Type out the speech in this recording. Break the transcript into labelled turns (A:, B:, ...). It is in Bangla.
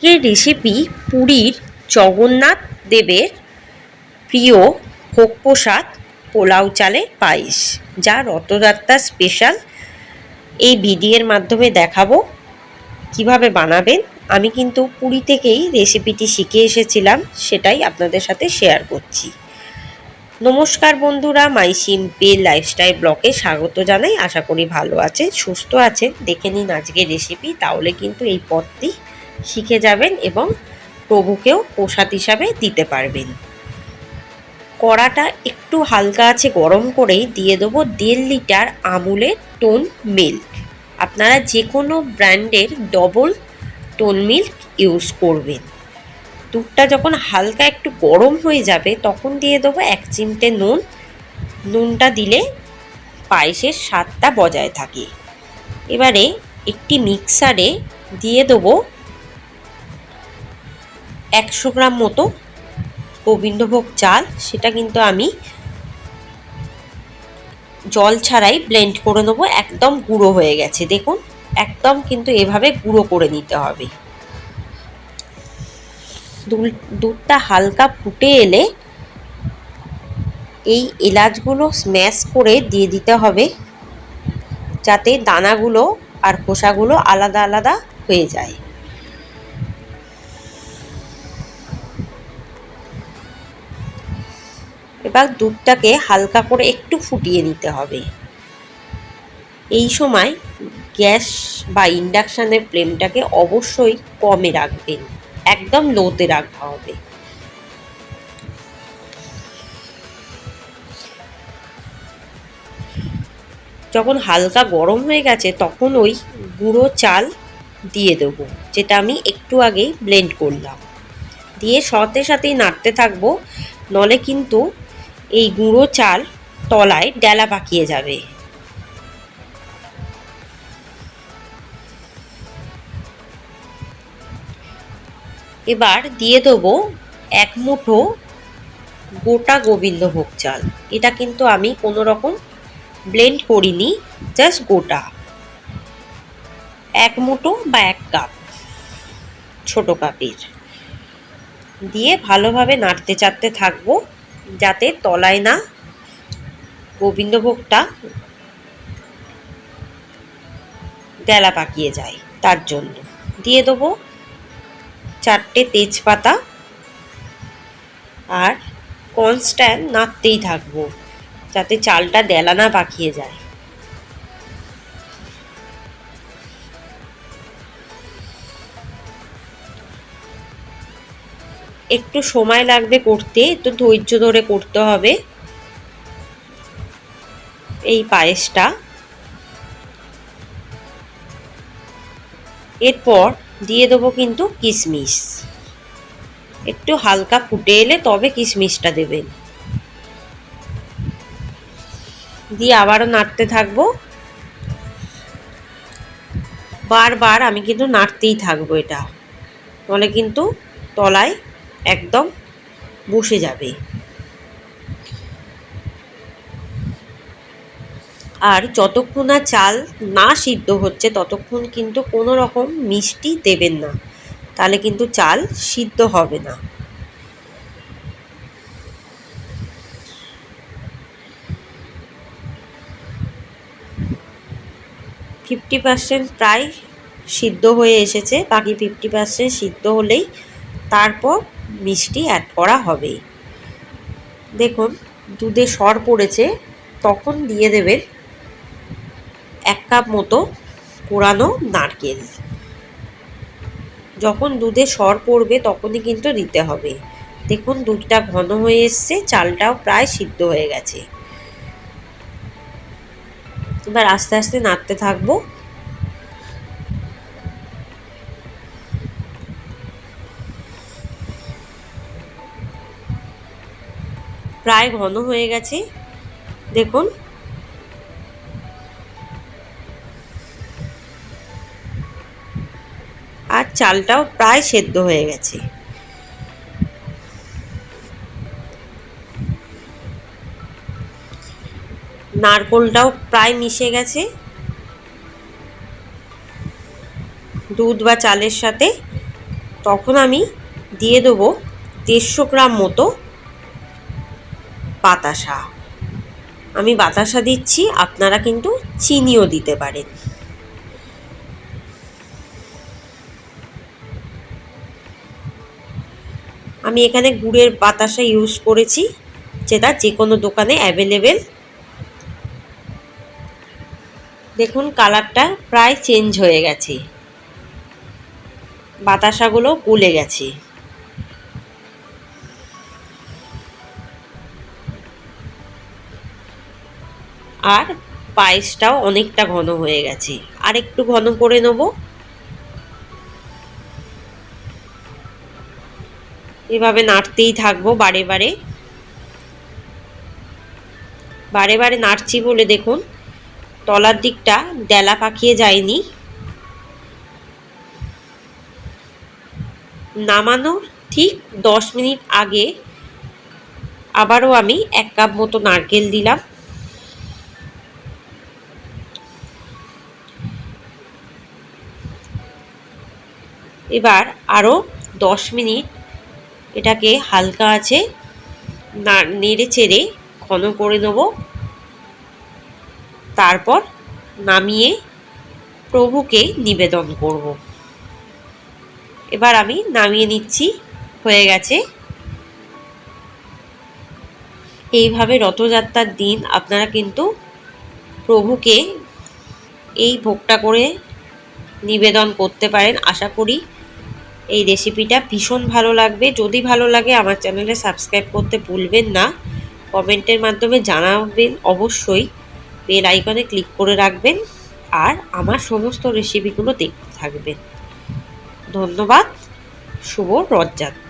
A: আজকের রেসিপি পুরীর জগন্নাথ দেবের প্রিয় ভোগ প্রসাদ পোলাও চালের পায়েস, যা রথযাত্রা স্পেশাল। এই ভিডিওর মাধ্যমে দেখাবো কিভাবে বানাবেন। আমি কিন্তু পুরী থেকেই রেসিপিটি শিখে এসেছিলাম, সেটাই আপনাদের সাথে শেয়ার করছি। নমস্কার বন্ধুরা, মাই সিম্পল লাইফস্টাইল ব্লগে স্বাগত জানাই। আশা করি ভালো আছেন, সুস্থ আছেন। দেখে নিন আজকের রেসিপি, তাহলে কিন্তু এই পদটি শিখে যাবেন এবং প্রভুকেও প্রসাদ হিসাবে দিতে পারবেন। কড়াটা একটু হালকা আছে গরম করেই দিয়ে দেবো 1.5 লিটার আমুলের টোন মিল্ক। আপনারা যে কোনো ব্র্যান্ডের ডবল টোন মিল্ক ইউজ করবেন। দুধটা যখন হালকা একটু গরম হয়ে যাবে তখন দিয়ে দেবো 1 চিমটে নুন। নুনটা দিলে পায়েসের স্বাদটা বজায় থাকে। এবারে একটি মিক্সারে দিয়ে দেবো 100 গ্রাম মতো গোবিন্দভোগ চাল। সেটা কিন্তু আমি জল ছাড়াই ব্লেন্ড করে নেবো, একদম গুঁড়ো হয়ে গেছে। দেখুন, একদম কিন্তু এভাবে গুঁড়ো করে নিতে হবে। দুধটা হালকা ফুটে এলে এই এলাচগুলো স্ম্যাশ করে দিয়ে দিতে হবে, যাতে দানাগুলো আর খোসাগুলো আলাদা আলাদা হয়ে যায়। এবার দুধটাকে হালকা করে একটু ফুটিয়ে নিতে হবে। এই সময় গ্যাস বা ইন্ডাকশানের ফ্লেমটাকে অবশ্যই কমে রাখবেন, একদম লোতে রাখা হবে। যখন হালকা গরম হয়ে গেছে তখন ওই গুঁড়ো চাল দিয়ে দেবো, যেটা আমি একটু আগেই ব্লেন্ড করলাম। দিয়ে সাথে সাথেই নাড়তে থাকবো, নলে কিন্তু এই গুঁড়ো চাল তলায় ডেলা পাকিয়ে যাবে। এবার দিয়ে দেবো 1 মুঠো গোটা গোবিন্দভোগ চাল। এটা কিন্তু আমি কোনো রকম ব্লেন্ড করিনি, জাস্ট গোটা 1 মুঠো বা 1 কাপ, ছোট কাপের। দিয়ে ভালোভাবে নাড়তে চাড়তে থাকবো, যাতে তলায় না গোবিন্দভোগটা ডেলা পাকিয়ে যায়। তার জন্য দিয়ে দেবো 4টে তেজপাতা, আর কনস্ট্যান্ট নাড়তেই থাকবো যাতে চালটা ডেলা না পাকিয়ে যায়। একটু সময় লাগবে করতে, একটু ধৈর্য ধরে করতে হবে এই পায়েসটা। এরপর দিয়ে দেবো কিন্তু কিশমিশ। একটু হালকা ফুটে এলে তবে কিশমিশটা দেবেন। দিয়ে আবারও নাড়তে থাকবো, বারবার আমি কিন্তু নাড়তেই থাকবো এটা, নাহলে কিন্তু তলায় একদম বসে যাবে। আর যতক্ষণ না চাল না সিদ্ধ হচ্ছে ততক্ষণ কিন্তু কোনো রকম মিষ্টি দেবেন না, তাহলে কিন্তু চাল সিদ্ধ হবে না। ফিফটি পার্সেন্ট প্রায় সিদ্ধ হয়ে এসেছে, বাকি 50% সিদ্ধ হলেই তারপর মিষ্টি অ্যাড করা হবে। দেখুন দুধে সর পড়েছে, তখন দিয়ে দেবেন 1 কাপ মতো কোরানো নারকেল। যখন দুধে সর পড়বে তখনই কিন্তু দিতে হবে। দেখুন দুধটা ঘন হয়ে এসছে, চালটাও প্রায় সিদ্ধ হয়ে গেছে। এবার আস্তে আস্তে নাড়তে থাকবো। প্রায় ঘন হয়ে গেছে, দেখুন। আর চালটাও প্রায় সেদ্ধ হয়ে গেছে। নারকেলটাও প্রায় মিশে গেছে দুধ বা চালের সাথে। তখন আমি দিয়ে দেবো 150 গ্রাম মতো বাতাসা। আমি বাতাসা দিচ্ছি, আপনারা কিন্তু চিনিও দিতে পারেন। আমি এখানে গুড়ের বাতাসা ইউজ করেছি, যেটা যে কোনো দোকানে অ্যাভেলেবেল। দেখুন কালারটা প্রায় চেঞ্জ হয়ে গেছে, বাতাসাগুলো গলে গেছে। আর পায়েসটাও অনেকটা ঘন হয়ে গেছে, আর একটু ঘন করে নেব। এভাবে নাড়তেই থাকবো বারে বারে নাড়ছি বলে দেখুন তলার দিকটা ডেলা পাকিয়ে যায়নি। নামানোর ঠিক 10 মিনিট আগে আবারও আমি 1 কাপ মতো নারকেল দিলাম। এবার আরও 10 মিনিট এটাকে হালকা আছে নেড়ে চেড়ে ঘন করে নেব। তারপর নামিয়ে প্রভুকে নিবেদন করব। এবার আমি নামিয়ে নিচ্ছি, হয়ে গেছে। এইভাবে রথযাত্রার দিন আপনারা কিন্তু প্রভুকে এই ভোগটা করে নিবেদন করতে পারেন। আশা করি এই রেসিপিটা ভীষণ ভালো লাগবে। যদি ভালো লাগে আমার চ্যানেলে সাবস্ক্রাইব করতে ভুলবেন না। কমেন্টের মাধ্যমে জানাবেন অবশ্যই। বেল আইকনে ক্লিক করে রাখবেন আর আমার সমস্ত রেসিপিগুলো দেখতে থাকবেন। ধন্যবাদ। শুভ রথযাত্রা।